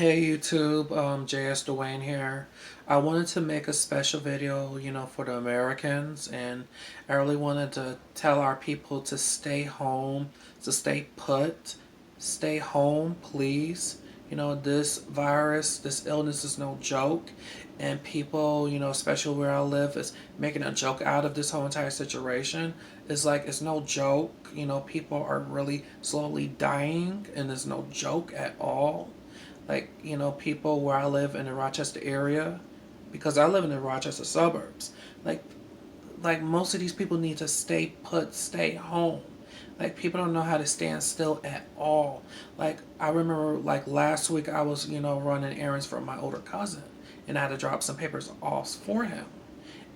Hey YouTube, JS Dwayne here. I wanted to make a special video, for the Americans, and I really wanted to tell our people to stay home, to stay put, stay home, please. This virus, this illness is no joke, and people, especially where I live, is making a joke out of this whole entire situation. It's like, it's no joke. People are really slowly dying, and it's no joke at all. Like, people where I live in the Rochester area, because I live in the Rochester suburbs, like most of these people need to stay put, stay home. Like, people don't know how to stand still at all. Like, I remember, like, last week I was, running errands for my older cousin, and I had to drop some papers off for him.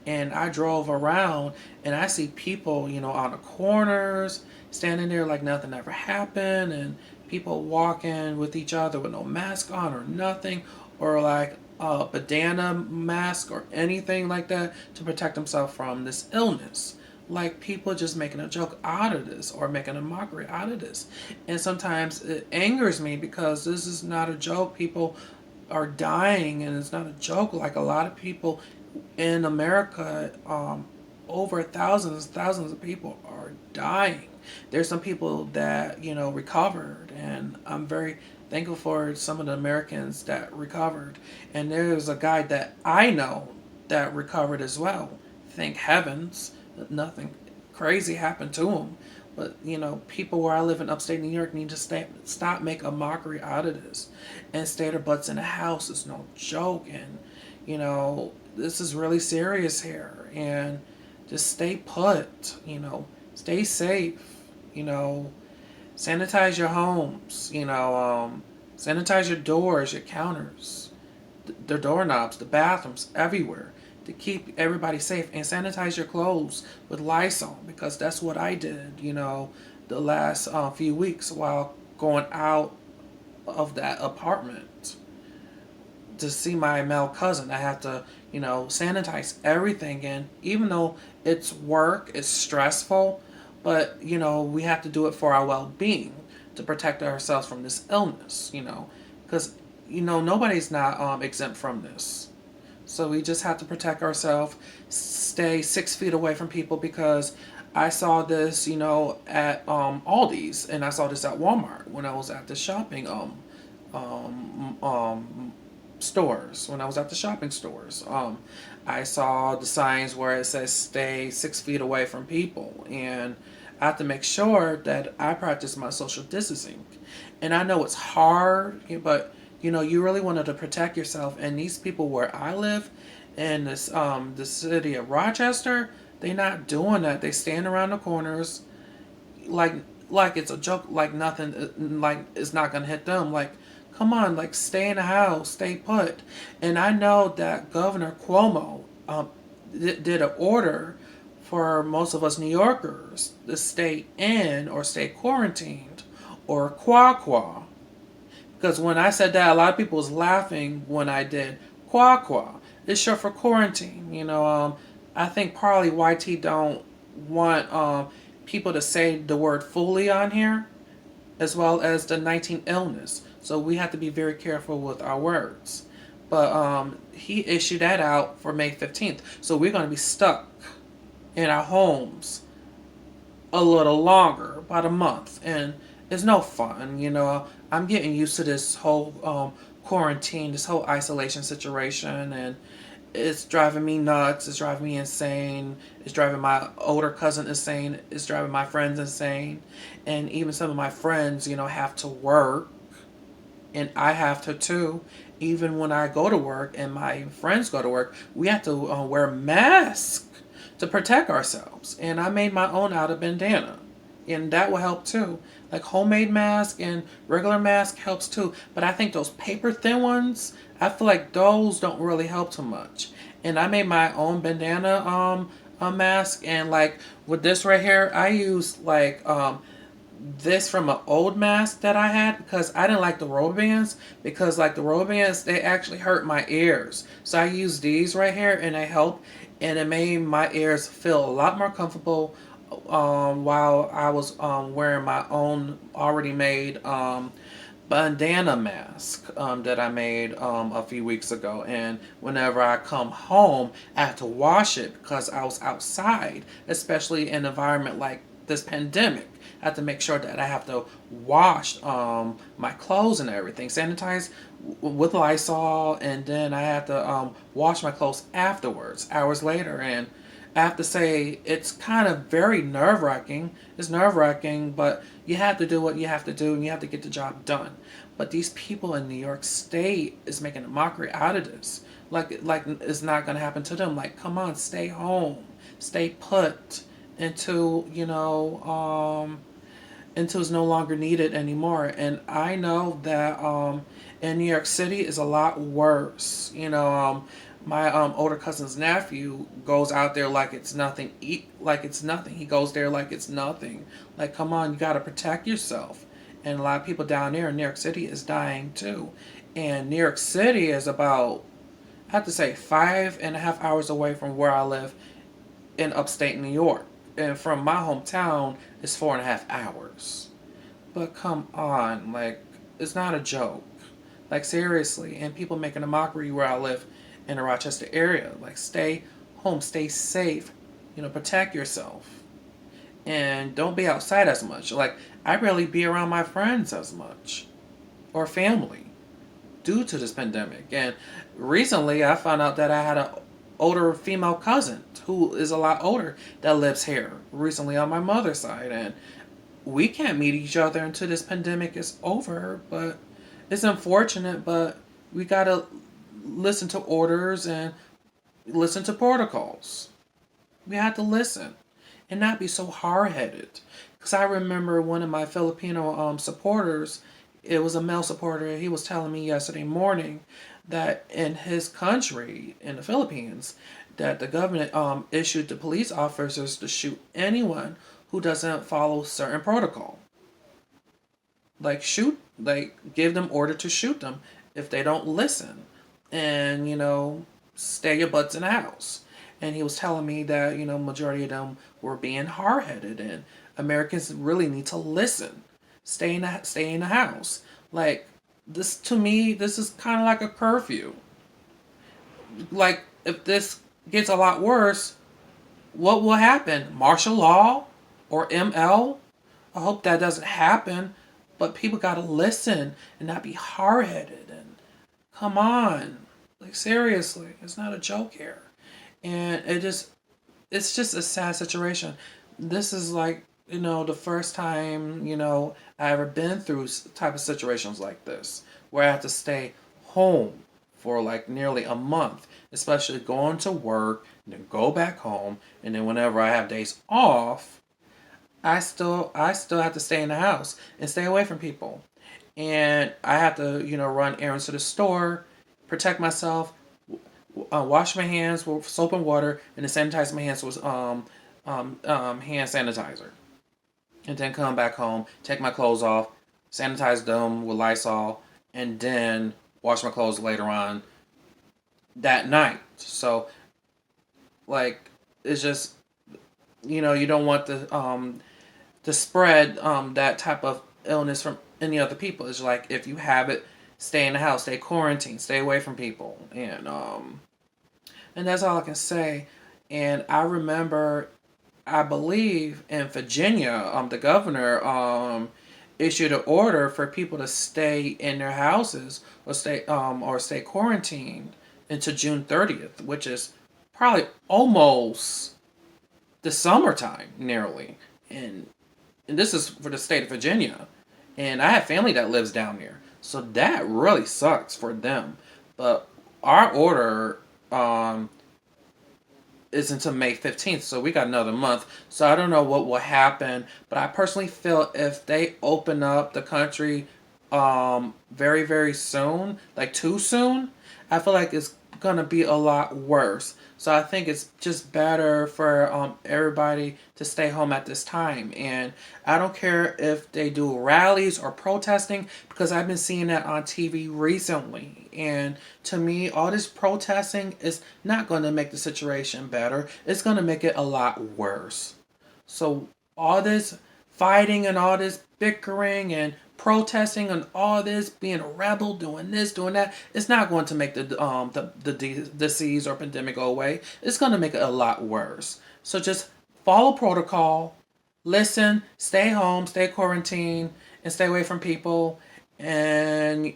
And I drove around, and I see people, on the corners, standing there like nothing ever happened, and people walking with each other with no mask on or nothing, or like a bandana mask or anything like that to protect themselves from this illness. Like, people just making a joke out of this or making a mockery out of this. And sometimes it angers me because this is not a joke. People are dying, and it's not a joke. Like, a lot of people in America, over thousands of people are dying. There's some people that recovered, and I'm very thankful for some of the Americans that recovered. And there's a guy that I know that recovered as well. Thank heavens, nothing crazy happened to him. But people where I live in upstate New York need to stop making a mockery out of this, and stay their butts in the house. It's no joke, and this is really serious here. And just stay put. Stay safe. You know, sanitize your homes. Sanitize your doors, your counters, the doorknobs, the bathrooms, everywhere, to keep everybody safe. And sanitize your clothes with Lysol, because that's what I did, the last few weeks while going out of that apartment to see my male cousin. I have to, sanitize everything. And even though it's work, it's stressful, but, we have to do it for our well being, to protect ourselves from this illness, because, nobody's not exempt from this. So we just have to protect ourselves, stay 6 feet away from people, because I saw this, at Aldi's, and I saw this at Walmart when I was at the shopping um, um, stores. When I was at the shopping stores, I saw the signs where it says "Stay 6 feet away from people," and I have to make sure that I practice my social distancing. And I know it's hard, but you really wanted to protect yourself. And these people where I live, in the city of Rochester, they not doing that. They stand around the corners, like like it's a joke, like nothing, like it's not gonna hit them. Like, come on, like, stay in the house, stay put. And I know that Governor Cuomo did an order for most of us New Yorkers to stay in or stay quarantined, or qua. Because when I said that, a lot of people was laughing when I did qua. It's short for quarantine. I think probably YT don't want people to say the word fully on here, as well as the 19 illness. So we have to be very careful with our words. But he issued that out for May 15th. So we're going to be stuck in our homes a little longer, about a month. And it's no fun. I'm getting used to this whole quarantine, this whole isolation situation. And it's driving me nuts. It's driving me insane. It's driving my older cousin insane. It's driving my friends insane. And even some of my friends, have to work. And I have to too. Even when I go to work and my friends go to work, we have to wear masks to protect ourselves. And I made my own out of bandana. And that will help too. Like, homemade mask and regular mask helps too. But I think those paper thin ones, I feel like those don't really help too much. And I made my own bandana a mask. And like with this right here, I use like this from an old mask that I had, because I didn't like the rubber bands, because like the rubber bands, they actually hurt my ears. So I used these right here, and they help, and it made my ears feel a lot more comfortable while I was wearing my own already made bandana mask that I made a few weeks ago, and whenever I come home, I have to wash it because I was outside, especially in an environment like this pandemic. I have to make sure that I have to wash my clothes and everything, sanitize with Lysol, and then I have to wash my clothes afterwards, hours later, and I have to say it's kind of very nerve wracking. It's nerve wracking, but you have to do what you have to do, and you have to get the job done. But these people in New York State is making a mockery out of this. Like it's not gonna happen to them. Like, come on, stay home, stay put until until it's no longer needed anymore. And I know that in New York City is a lot worse. My older cousin's nephew goes out there like it's nothing. Like it's nothing. He goes there like it's nothing. Like, come on, you got to protect yourself. And a lot of people down there in New York City is dying too. And New York City is about, I have to say, 5.5 hours away from where I live in upstate New York. And from my hometown, it's 4.5 hours. But come on, like, it's not a joke. Like, seriously. And people making a mockery where I live in the Rochester area. Like, stay home, stay safe, protect yourself. And don't be outside as much. Like, I rarely be around my friends as much or family due to this pandemic. And recently, I found out that I had an older female cousin who is a lot older that lives here recently on my mother's side. And we can't meet each other until this pandemic is over. But it's unfortunate, but we got to listen to orders and listen to protocols. We had to listen and not be so hard headed. Because I remember one of my Filipino supporters, it was a male supporter, he was telling me yesterday morning that in his country, in the Philippines, that the government issued the police officers to shoot anyone who doesn't follow certain protocol. Like give them order to shoot them if they don't listen. And, stay your butts in the house. And he was telling me that, majority of them were being hard headed and Americans really need to listen. Stay in the house. Like, this to me, this is kind of like a curfew. Like, if this gets a lot worse, what will happen? Martial law or ML? I hope that doesn't happen. But people gotta listen and not be hard headed. And come on, like, seriously, it's not a joke here. And it's just a sad situation. This is like, the first time, I ever been through type of situations like this where I have to stay home for like nearly a month, especially going to work and then go back home, and then whenever I have days off, I still have to stay in the house and stay away from people. And I have to, run errands to the store, protect myself, wash my hands with soap and water, and then sanitize my hands with hand sanitizer. And then come back home, take my clothes off, sanitize them with Lysol, and then wash my clothes later on that night. So, like, it's just, you don't want to spread that type of illness from any other people. It's like, if you have it, stay in the house, stay quarantined, stay away from people, and that's all I can say. And I remember, I believe in Virginia, the governor issued an order for people to stay in their houses or stay quarantined until June 30th, which is probably almost the summertime nearly. And this is for the state of Virginia. And I have family that lives down there. So that really sucks for them. But our order is until May 15th, so we got another month. So I don't know what will happen, but I personally feel if they open up the country very, very soon, like too soon, I feel like it's gonna be a lot worse. So I think it's just better for everybody to stay home at this time. And I don't care if they do rallies or protesting, because I've been seeing that on TV recently. And to me, all this protesting is not going to make the situation better. It's going to make it a lot worse. So all this fighting and all this bickering and protesting and all this, being a rebel, doing this, doing that, it's not going to make the disease or pandemic go away. It's going to make it a lot worse. So just follow protocol, listen, stay home, stay quarantined, and stay away from people, and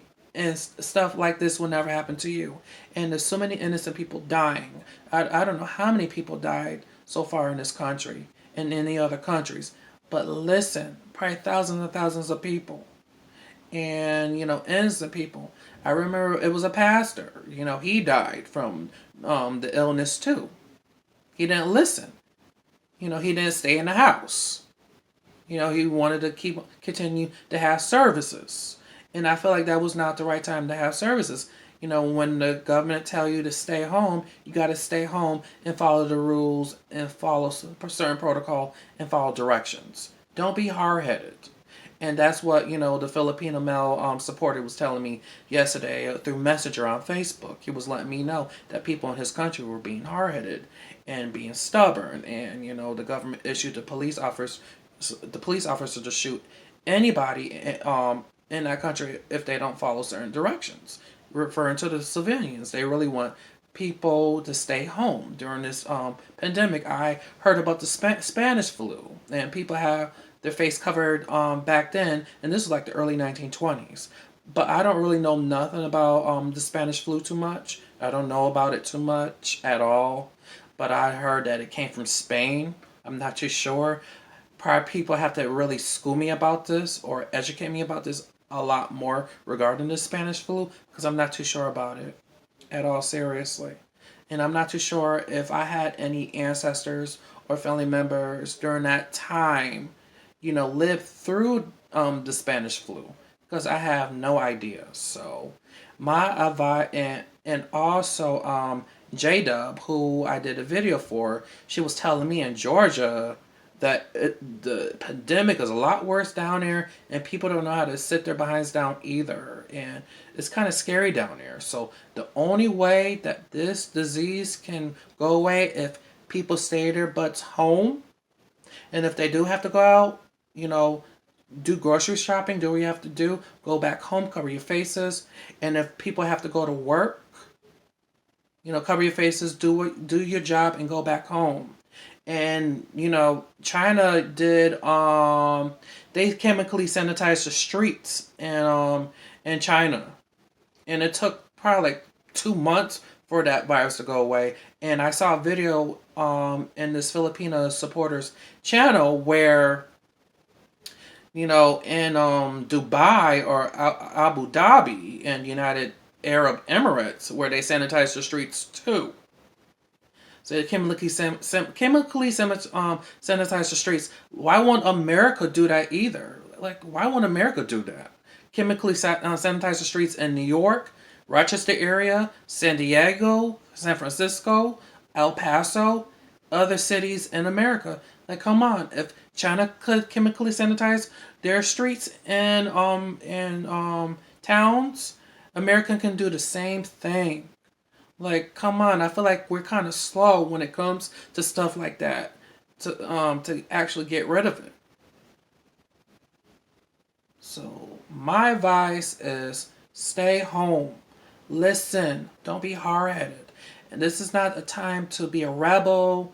stuff like this will never happen to you. And there's so many innocent people dying. I don't know how many people died so far in this country and in any other countries. But listen, probably thousands and thousands of people. And, innocent people. I remember it was a pastor. He died from the illness too. He didn't listen. He didn't stay in the house. He wanted to continue to have services. And I feel like that was not the right time to have services. When the government tell you to stay home, you got to stay home and follow the rules and follow certain protocol and follow directions. Don't be hard-headed. And that's what, the Filipino male supporter was telling me yesterday through Messenger on Facebook. He was letting me know that people in his country were being hard-headed and being stubborn. And, the government issued the police officer to shoot anybody in that country if they don't follow certain directions. Referring to the civilians, they really want people to stay home during this pandemic. I heard about the Spanish flu, and people have their face covered back then, and this was like the early 1920s. But I don't really know nothing about the Spanish flu too much. I don't know about it too much at all. But I heard that it came from Spain. I'm not too sure. Probably people have to really school me about this or educate me about this a lot more regarding the Spanish flu, because I'm not too sure about it at all, seriously. And I'm not too sure if I had any ancestors or family members during that time, lived through the Spanish flu, because I have no idea. So my advice, and also J-Dub, who I did a video for, she was telling me in Georgia that the pandemic is a lot worse down there, and people don't know how to sit their behinds down either, and it's kind of scary down there. So the only way that this disease can go away if people stay their butts home, and if they do have to go out, do grocery shopping, do what you have to do, go back home, cover your faces, and if people have to go to work, cover your faces, do your job, and go back home. And China did they chemically sanitized the streets in China, and it took probably like 2 months for that virus to go away. And I saw a video in this Filipino supporters channel where in Dubai or Abu Dhabi and United Arab Emirates, where they sanitize the streets too. So they chemically sanitize the streets. Why won't America do that either? Like, why won't America do that? Chemically sanitize the streets in New York, Rochester area, San Diego, San Francisco, El Paso, other cities in America. Like, come on. If China could chemically sanitize their streets and towns, America can do the same thing. Like, come on, I feel like we're kind of slow when it comes to stuff like that to actually get rid of it. So my advice is stay home. Listen, don't be hard-headed. And this is not a time to be a rebel,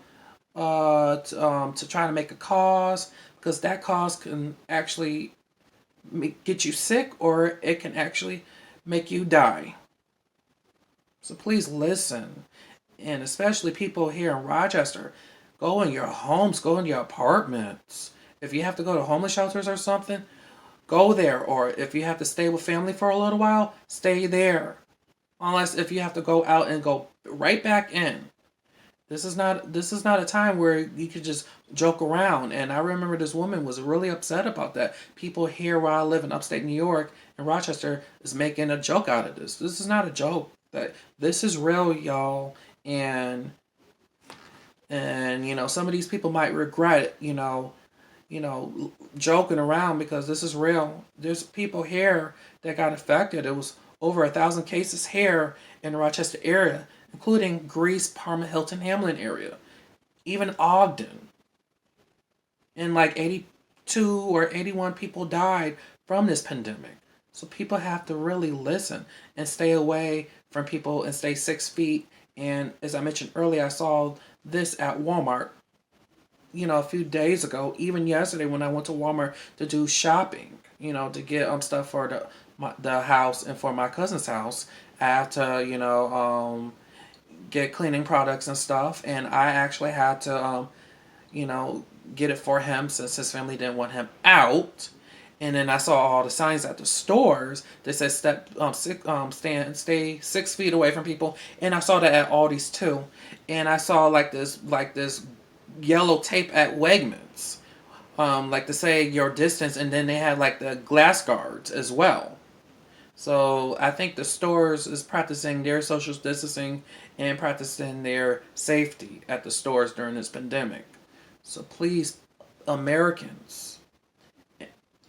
to try to make a cause, because that cause can actually get you sick, or it can actually make you die. So please listen. And especially people here in Rochester, go in your homes, go in your apartments. If you have to go to homeless shelters or something, go there. Or if you have to stay with family for a little while, stay there. Unless if you have to go out and go right back in. This is not a time where you could just joke around. And I remember this woman was really upset about that. People here where I live in upstate New York and Rochester is making a joke out of this. This is not a joke. That this is real, y'all. And some of these people might regret joking around, because this is real. There's people here that got affected. It was over 1,000 cases here in the Rochester area, including Greece, Parma, Hilton, Hamlin area, even Ogden. And like 82 or 81 people died from this pandemic. So people have to really listen and stay away from people and stay 6 feet. And as I mentioned earlier, I saw this at Walmart, a few days ago, even yesterday when I went to Walmart to do shopping, to get stuff for the house and for my cousin's house. I had to, get cleaning products and stuff, and I actually had to, you know, get it for him since his family didn't want him out. And then I saw all the signs at the stores that said stay 6 feet away from people. And I saw that at Aldi's too. And I saw like this yellow tape at Wegmans, like to say your distance. And then they had like the glass guards as well. So I think the stores is practicing their social distancing and practicing their safety at the stores during this pandemic. So please, Americans,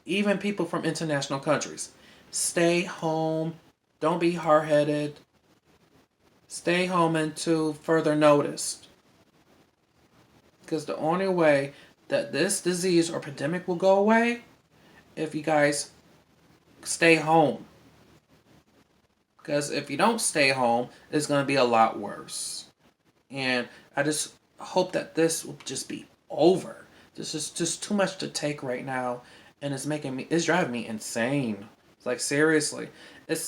even people from international countries, stay home. Don't be hard headed. Stay home until further notice. Because the only way that this disease or pandemic will go away if you guys stay home. Because if you don't stay home, it's going to be a lot worse. And I just hope that this will just be over. This is just too much to take right now. And it's driving me insane. It's like, seriously. It's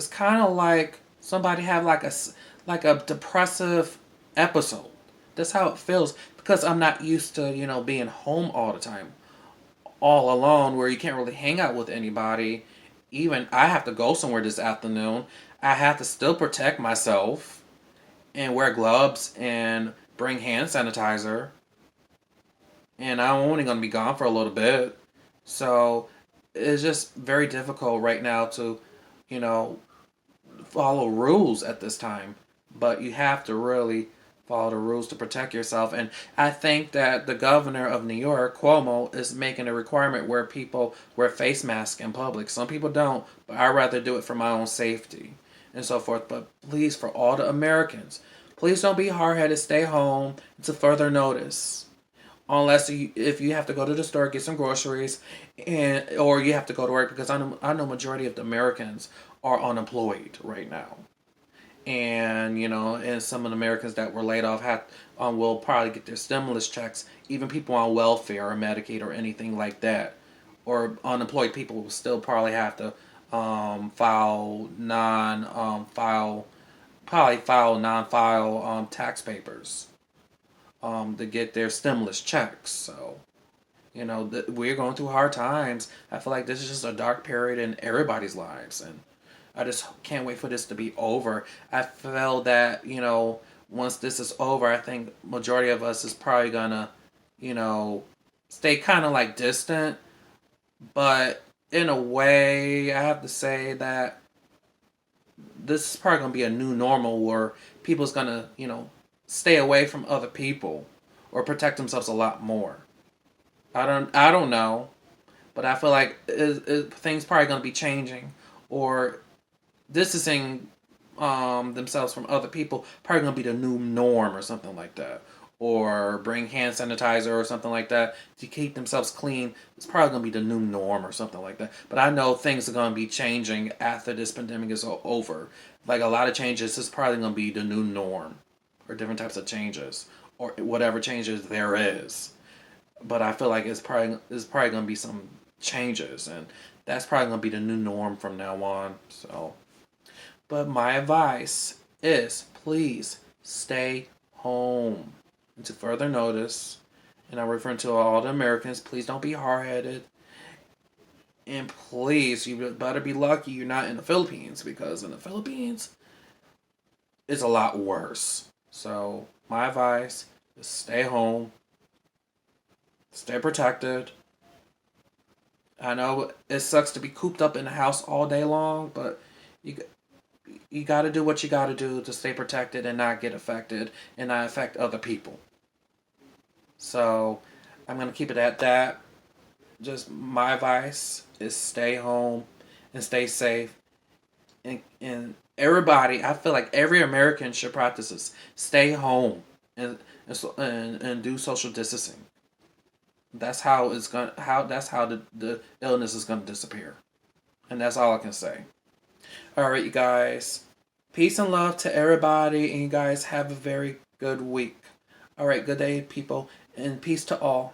kind of like somebody have like a depressive episode. That's how it feels. Because I'm not used to, being home all the time. All alone where you can't really hang out with anybody. Even I have to go somewhere this afternoon. I have to still protect myself and wear gloves and bring hand sanitizer. And I'm only going to be gone for a little bit. So it's just very difficult right now to, you know, follow rules at this time. But you have to really follow the rules to protect yourself. And I think that the governor of New York, Cuomo, is making a requirement where people wear face masks in public. Some people don't, but I'd rather do it for my own safety and so forth. But please, for all the Americans, please don't be hard headed. Stay home until further notice. If you have to go to the store get some groceries, and or you have to go to work because I know majority of the Americans are unemployed right now, and some of the Americans that were laid off will probably get their stimulus checks. Even people on welfare or Medicaid or anything like that, or unemployed people will still probably have to file non file probably file non file tax papers to get their stimulus checks. So we're going through hard times. I feel like this is just a dark period in everybody's lives, and I just can't wait for this to be over. I feel that, once this is over, I think majority of us is probably gonna, you know, stay kind of like distant. But in a way, I have to say that this is probably gonna be a new normal where people's gonna, stay away from other people or protect themselves a lot more. I don't know, but I feel like things probably gonna be changing, or distancing themselves from other people probably gonna be the new norm or something like that. Or bring hand sanitizer or something like that to keep themselves clean. It's probably gonna be the new norm or something like that. But I know things are gonna be changing after this pandemic is over. Like a lot of changes, it's probably gonna be the new norm, or different types of changes, or whatever changes there is. But I feel like it's probably gonna be some changes, and that's probably gonna be the new norm from now on. So, but my advice is please stay home until further notice. And I'm referring to all the Americans. Please don't be hard headed. And please, you better be lucky you're not in the Philippines, because in the Philippines, it's a lot worse. So, my advice is stay home, stay protected. I know it sucks to be cooped up in the house all day long, but you you got to do what you got to do to stay protected and not get affected and not affect other people. So I'm going to keep it at that. Just my advice is stay home and stay safe. And everybody, I feel like every American should practice this. Stay home and do social distancing. That's how the illness is gonna disappear. And that's all I can say. Alright, you guys. Peace and love to everybody, and you guys have a very good week. Alright, good day, people, and peace to all.